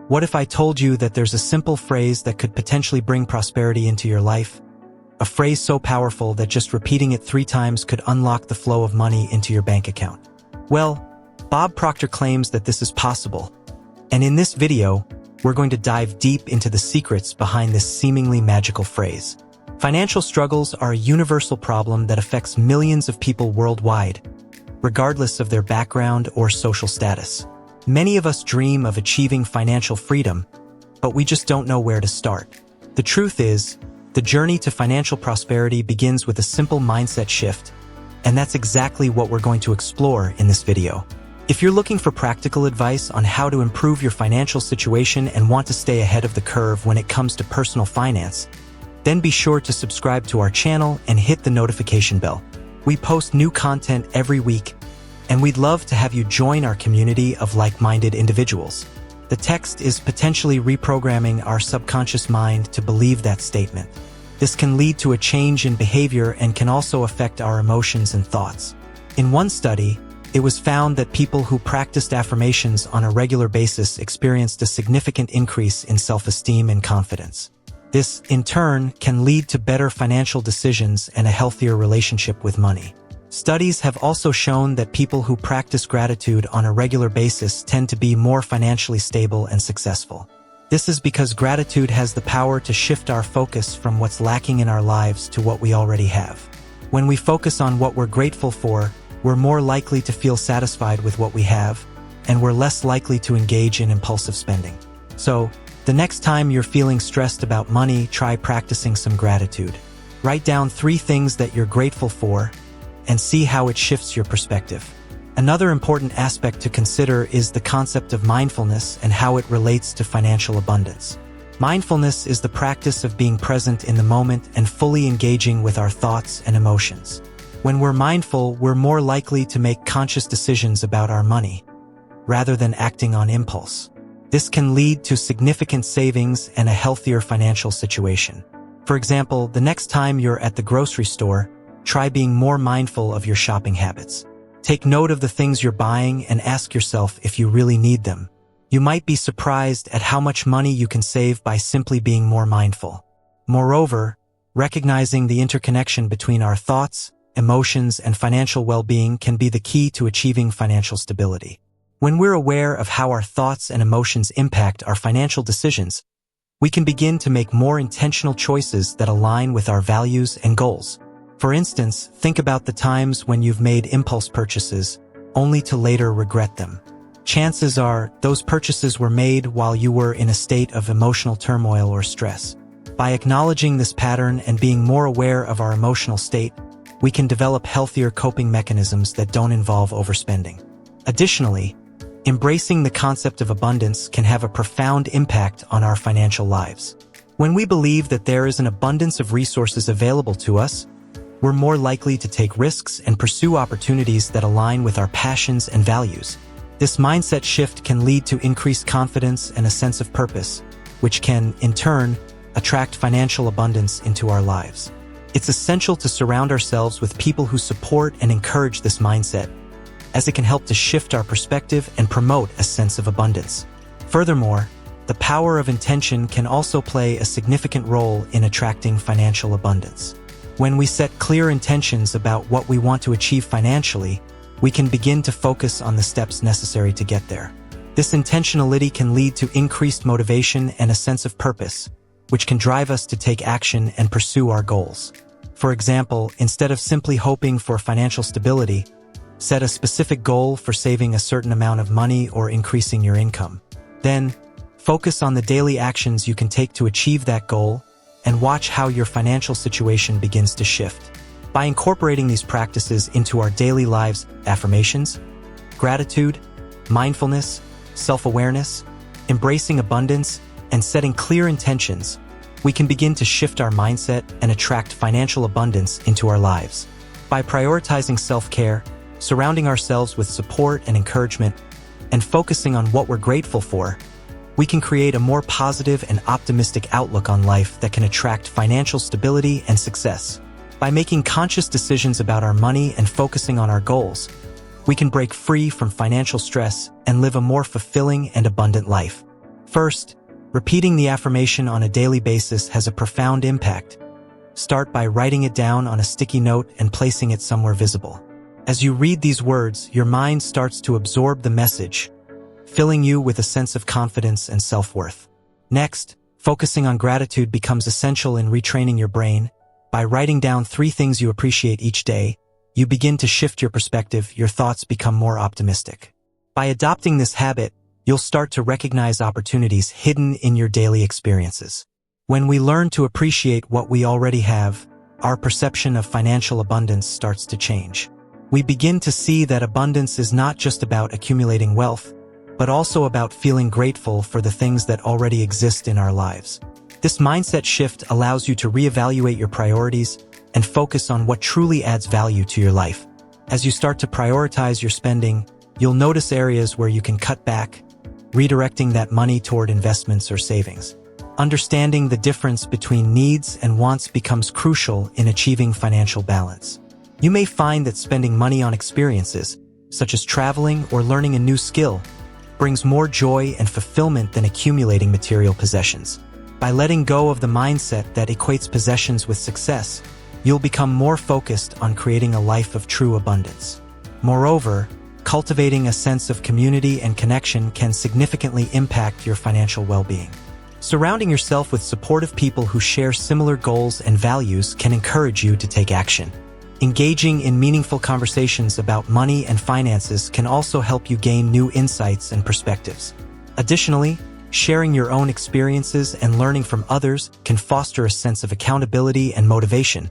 What if I told you that there's a simple phrase that could potentially bring prosperity into your life? A phrase so powerful that just repeating it 3 times could unlock the flow of money into your bank account. Well, Bob Proctor claims that this is possible. And in this video, we're going to dive deep into the secrets behind this seemingly magical phrase. Financial struggles are a universal problem that affects millions of people worldwide, regardless of their background or social status. Many of us dream of achieving financial freedom, but we just don't know where to start. The truth is, the journey to financial prosperity begins with a simple mindset shift, and that's exactly what we're going to explore in this video. If you're looking for practical advice on how to improve your financial situation and want to stay ahead of the curve when it comes to personal finance, then be sure to subscribe to our channel and hit the notification bell. We post new content every week, and we'd love to have you join our community of like-minded individuals. The text is potentially reprogramming our subconscious mind to believe that statement. This can lead to a change in behavior and can also affect our emotions and thoughts. In one study, it was found that people who practiced affirmations on a regular basis experienced a significant increase in self-esteem and confidence. This, in turn, can lead to better financial decisions and a healthier relationship with money. Studies have also shown that people who practice gratitude on a regular basis tend to be more financially stable and successful. This is because gratitude has the power to shift our focus from what's lacking in our lives to what we already have. When we focus on what we're grateful for, we're more likely to feel satisfied with what we have, and we're less likely to engage in impulsive spending. So, the next time you're feeling stressed about money, try practicing some gratitude. Write down 3 things that you're grateful for, and see how it shifts your perspective. Another important aspect to consider is the concept of mindfulness and how it relates to financial abundance. Mindfulness is the practice of being present in the moment and fully engaging with our thoughts and emotions. When we're mindful, we're more likely to make conscious decisions about our money, rather than acting on impulse. This can lead to significant savings and a healthier financial situation. For example, the next time you're at the grocery store, try being more mindful of your shopping habits. Take note of the things you're buying and ask yourself if you really need them. You might be surprised at how much money you can save by simply being more mindful. Moreover, recognizing the interconnection between our thoughts, emotions, and financial well-being can be the key to achieving financial stability. When we're aware of how our thoughts and emotions impact our financial decisions, we can begin to make more intentional choices that align with our values and goals. For instance, think about the times when you've made impulse purchases, only to later regret them. Chances are, those purchases were made while you were in a state of emotional turmoil or stress. By acknowledging this pattern and being more aware of our emotional state, we can develop healthier coping mechanisms that don't involve overspending. Additionally, embracing the concept of abundance can have a profound impact on our financial lives. When we believe that there is an abundance of resources available to us, we're more likely to take risks and pursue opportunities that align with our passions and values. This mindset shift can lead to increased confidence and a sense of purpose, which can, in turn, attract financial abundance into our lives. It's essential to surround ourselves with people who support and encourage this mindset, as it can help to shift our perspective and promote a sense of abundance. Furthermore, the power of intention can also play a significant role in attracting financial abundance. When we set clear intentions about what we want to achieve financially, we can begin to focus on the steps necessary to get there. This intentionality can lead to increased motivation and a sense of purpose, which can drive us to take action and pursue our goals. For example, instead of simply hoping for financial stability, set a specific goal for saving a certain amount of money or increasing your income. Then, focus on the daily actions you can take to achieve that goal and watch how your financial situation begins to shift. By incorporating these practices into our daily lives, affirmations, gratitude, mindfulness, self-awareness, embracing abundance, and setting clear intentions, we can begin to shift our mindset and attract financial abundance into our lives. By prioritizing self-care, surrounding ourselves with support and encouragement, and focusing on what we're grateful for, we can create a more positive and optimistic outlook on life that can attract financial stability and success. By making conscious decisions about our money and focusing on our goals, we can break free from financial stress and live a more fulfilling and abundant life. First, repeating the affirmation on a daily basis has a profound impact. Start by writing it down on a sticky note and placing it somewhere visible. As you read these words, your mind starts to absorb the message, filling you with a sense of confidence and self-worth. Next, focusing on gratitude becomes essential in retraining your brain. By writing down 3 things you appreciate each day, you begin to shift your perspective, your thoughts become more optimistic. By adopting this habit, you'll start to recognize opportunities hidden in your daily experiences. When we learn to appreciate what we already have, our perception of financial abundance starts to change. We begin to see that abundance is not just about accumulating wealth, but also about feeling grateful for the things that already exist in our lives. This mindset shift allows you to reevaluate your priorities and focus on what truly adds value to your life. As you start to prioritize your spending, you'll notice areas where you can cut back, redirecting that money toward investments or savings. Understanding the difference between needs and wants becomes crucial in achieving financial balance. You may find that spending money on experiences, such as traveling or learning a new skill, brings more joy and fulfillment than accumulating material possessions. By letting go of the mindset that equates possessions with success, you'll become more focused on creating a life of true abundance. Moreover, cultivating a sense of community and connection can significantly impact your financial well-being. Surrounding yourself with supportive people who share similar goals and values can encourage you to take action. Engaging in meaningful conversations about money and finances can also help you gain new insights and perspectives. Additionally, sharing your own experiences and learning from others can foster a sense of accountability and motivation,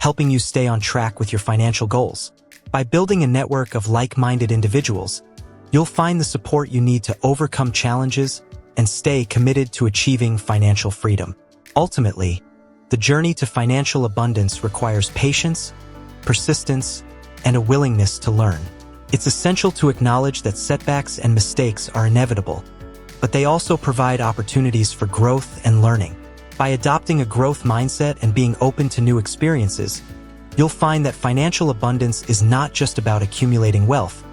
helping you stay on track with your financial goals. By building a network of like-minded individuals, you'll find the support you need to overcome challenges and stay committed to achieving financial freedom. Ultimately, the journey to financial abundance requires patience, persistence, and a willingness to learn. It's essential to acknowledge that setbacks and mistakes are inevitable, but they also provide opportunities for growth and learning. By adopting a growth mindset and being open to new experiences, you'll find that financial abundance is not just about accumulating wealth,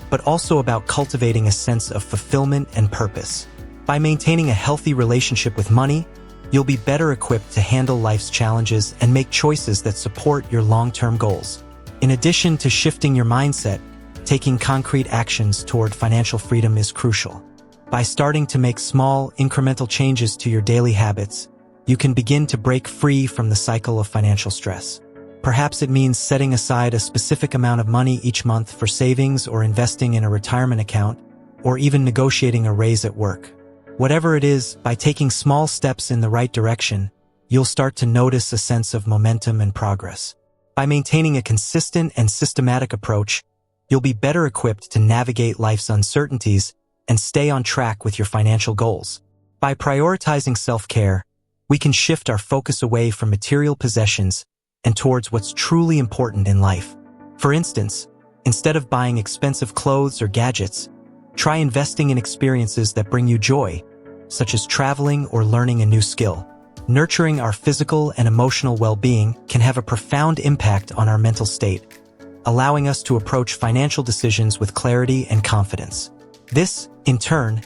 but also about cultivating a sense of fulfillment and purpose. By maintaining a healthy relationship with money, you'll be better equipped to handle life's challenges and make choices that support your long-term goals. In addition to shifting your mindset, taking concrete actions toward financial freedom is crucial. By starting to make small, incremental changes to your daily habits, you can begin to break free from the cycle of financial stress. Perhaps it means setting aside a specific amount of money each month for savings or investing in a retirement account, or even negotiating a raise at work. Whatever it is, by taking small steps in the right direction, you'll start to notice a sense of momentum and progress. By maintaining a consistent and systematic approach, you'll be better equipped to navigate life's uncertainties and stay on track with your financial goals. By prioritizing self-care, we can shift our focus away from material possessions and towards what's truly important in life. For instance, instead of buying expensive clothes or gadgets, try investing in experiences that bring you joy, such as traveling or learning a new skill. Nurturing our physical and emotional well-being can have a profound impact on our mental state, allowing us to approach financial decisions with clarity and confidence. This, in turn,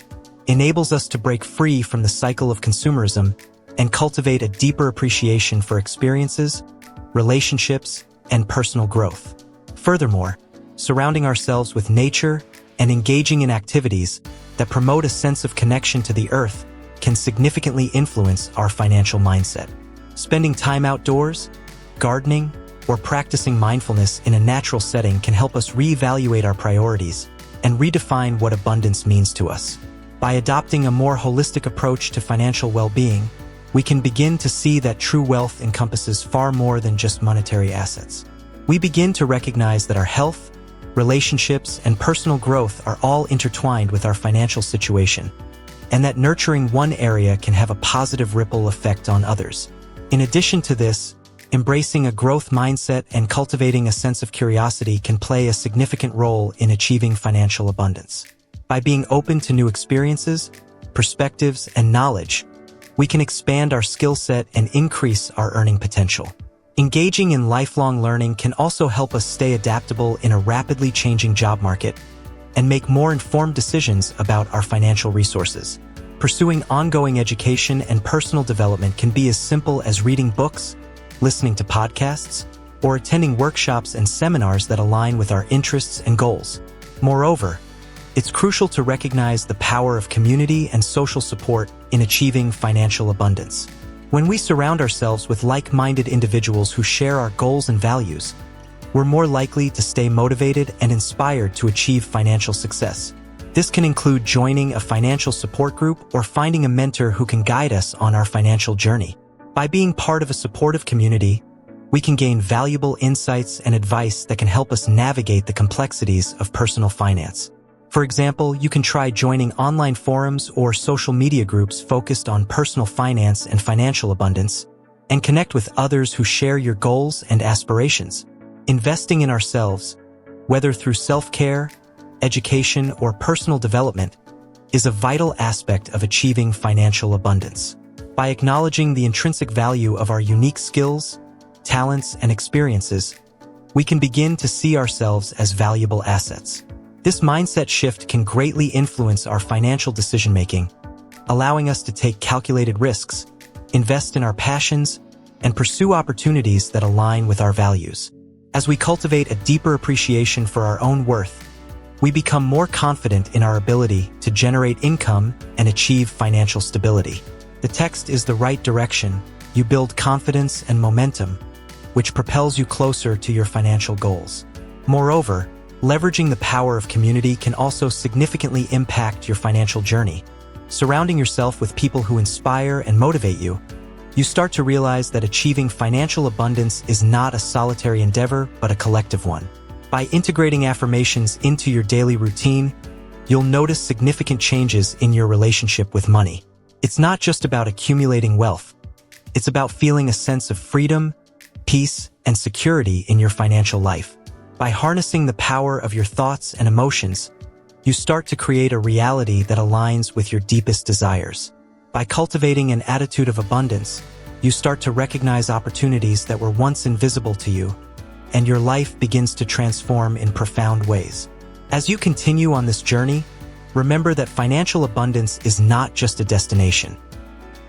enables us to break free from the cycle of consumerism and cultivate a deeper appreciation for experiences, relationships, and personal growth. Furthermore, surrounding ourselves with nature and engaging in activities that promote a sense of connection to the earth can significantly influence our financial mindset. Spending time outdoors, gardening, or practicing mindfulness in a natural setting can help us reevaluate our priorities and redefine what abundance means to us. By adopting a more holistic approach to financial well-being, we can begin to see that true wealth encompasses far more than just monetary assets. We begin to recognize that our health, relationships, and personal growth are all intertwined with our financial situation, and that nurturing one area can have a positive ripple effect on others. In addition to this, embracing a growth mindset and cultivating a sense of curiosity can play a significant role in achieving financial abundance. By being open to new experiences, perspectives, and knowledge, we can expand our skill set and increase our earning potential. Engaging in lifelong learning can also help us stay adaptable in a rapidly changing job market and make more informed decisions about our financial resources. Pursuing ongoing education and personal development can be as simple as reading books, listening to podcasts, or attending workshops and seminars that align with our interests and goals. Moreover, it's crucial to recognize the power of community and social support in achieving financial abundance. When we surround ourselves with like-minded individuals who share our goals and values, we're more likely to stay motivated and inspired to achieve financial success. This can include joining a financial support group or finding a mentor who can guide us on our financial journey. By being part of a supportive community, we can gain valuable insights and advice that can help us navigate the complexities of personal finance. For example, you can try joining online forums or social media groups focused on personal finance and financial abundance, and connect with others who share your goals and aspirations. Investing in ourselves, whether through self-care, education, or personal development, is a vital aspect of achieving financial abundance. By acknowledging the intrinsic value of our unique skills, talents, and experiences, we can begin to see ourselves as valuable assets. This mindset shift can greatly influence our financial decision-making, allowing us to take calculated risks, invest in our passions, and pursue opportunities that align with our values. As we cultivate a deeper appreciation for our own worth, we become more confident in our ability to generate income and achieve financial stability. The text is the right direction. You build confidence and momentum, which propels you closer to your financial goals. Moreover, leveraging the power of community can also significantly impact your financial journey. Surrounding yourself with people who inspire and motivate you, you start to realize that achieving financial abundance is not a solitary endeavor, but a collective one. By integrating affirmations into your daily routine, you'll notice significant changes in your relationship with money. It's not just about accumulating wealth. It's about feeling a sense of freedom, peace, and security in your financial life. By harnessing the power of your thoughts and emotions, you start to create a reality that aligns with your deepest desires. By cultivating an attitude of abundance, you start to recognize opportunities that were once invisible to you, and your life begins to transform in profound ways. As you continue on this journey, remember that financial abundance is not just a destination.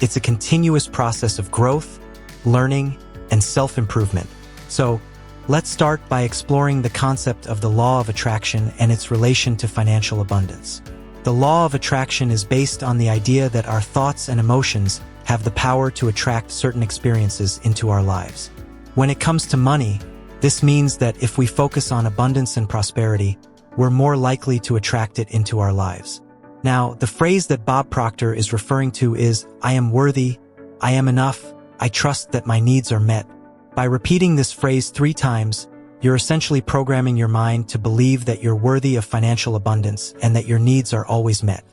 It's a continuous process of growth, learning, and self-improvement. So, let's start by exploring the concept of the law of attraction and its relation to financial abundance. The law of attraction is based on the idea that our thoughts and emotions have the power to attract certain experiences into our lives. When it comes to money, this means that if we focus on abundance and prosperity, we're more likely to attract it into our lives. Now, the phrase that Bob Proctor is referring to is, "I am worthy, I am enough, I trust that my needs are met." By repeating this phrase 3 times, you're essentially programming your mind to believe that you're worthy of financial abundance and that your needs are always met.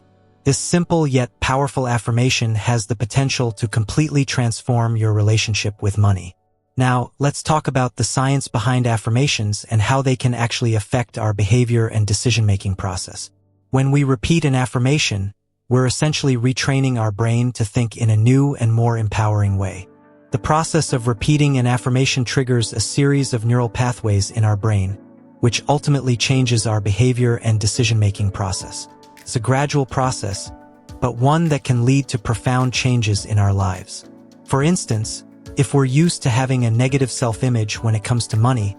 This simple yet powerful affirmation has the potential to completely transform your relationship with money. Now, let's talk about the science behind affirmations and how they can actually affect our behavior and decision-making process. When we repeat an affirmation, we're essentially retraining our brain to think in a new and more empowering way. The process of repeating an affirmation triggers a series of neural pathways in our brain, which ultimately changes our behavior and decision-making process. It's a gradual process, but one that can lead to profound changes in our lives. For instance, if we're used to having a negative self-image when it comes to money,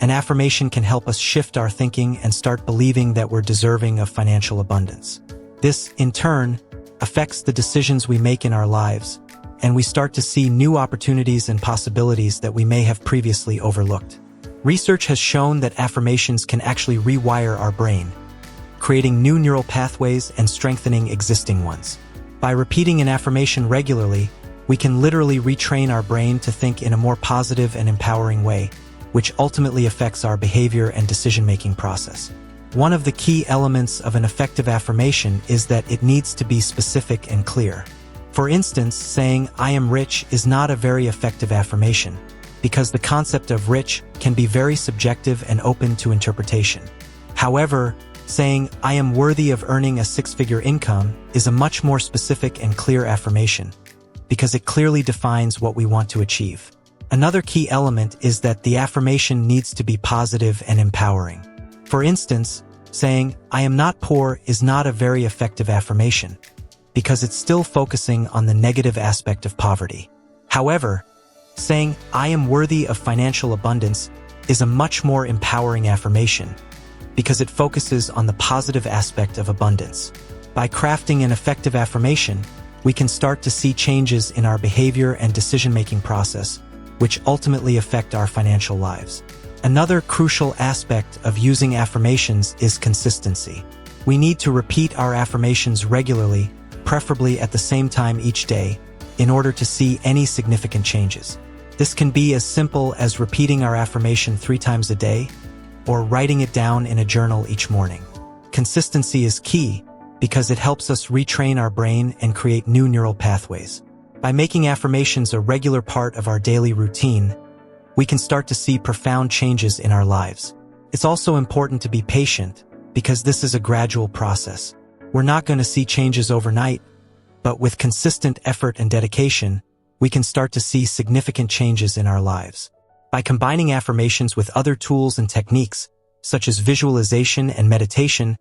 an affirmation can help us shift our thinking and start believing that we're deserving of financial abundance. This, in turn, affects the decisions we make in our lives, and we start to see new opportunities and possibilities that we may have previously overlooked. Research has shown that affirmations can actually rewire our brain, creating new neural pathways and strengthening existing ones. By repeating an affirmation regularly, we can literally retrain our brain to think in a more positive and empowering way, which ultimately affects our behavior and decision-making process. One of the key elements of an effective affirmation is that it needs to be specific and clear. For instance, saying, "I am rich" is not a very effective affirmation, because the concept of rich can be very subjective and open to interpretation. However, saying, "I am worthy of earning a 6-figure income" is a much more specific and clear affirmation, because it clearly defines what we want to achieve. Another key element is that the affirmation needs to be positive and empowering. For instance, saying, "I am not poor" is not a very effective affirmation, because it's still focusing on the negative aspect of poverty. However, saying, "I am worthy of financial abundance," is a much more empowering affirmation because it focuses on the positive aspect of abundance. By crafting an effective affirmation, we can start to see changes in our behavior and decision-making process, which ultimately affect our financial lives. Another crucial aspect of using affirmations is consistency. We need to repeat our affirmations regularly, preferably at the same time each day, in order to see any significant changes. This can be as simple as repeating our affirmation 3 times a day, or writing it down in a journal each morning. Consistency is key because it helps us retrain our brain and create new neural pathways. By making affirmations a regular part of our daily routine, we can start to see profound changes in our lives. It's also important to be patient because this is a gradual process. We're not going to see changes overnight, but with consistent effort and dedication, we can start to see significant changes in our lives. By combining affirmations with other tools and techniques, such as visualization and meditation,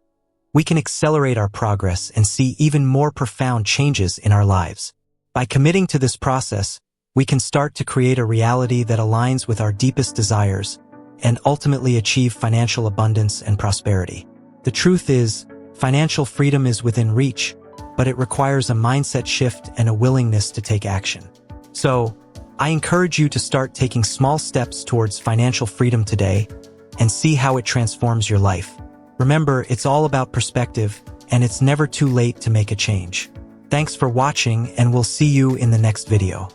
we can accelerate our progress and see even more profound changes in our lives. By committing to this process, we can start to create a reality that aligns with our deepest desires and ultimately achieve financial abundance and prosperity. The truth is, financial freedom is within reach, but it requires a mindset shift and a willingness to take action. So, I encourage you to start taking small steps towards financial freedom today and see how it transforms your life. Remember, it's all about perspective, and it's never too late to make a change. Thanks for watching, and we'll see you in the next video.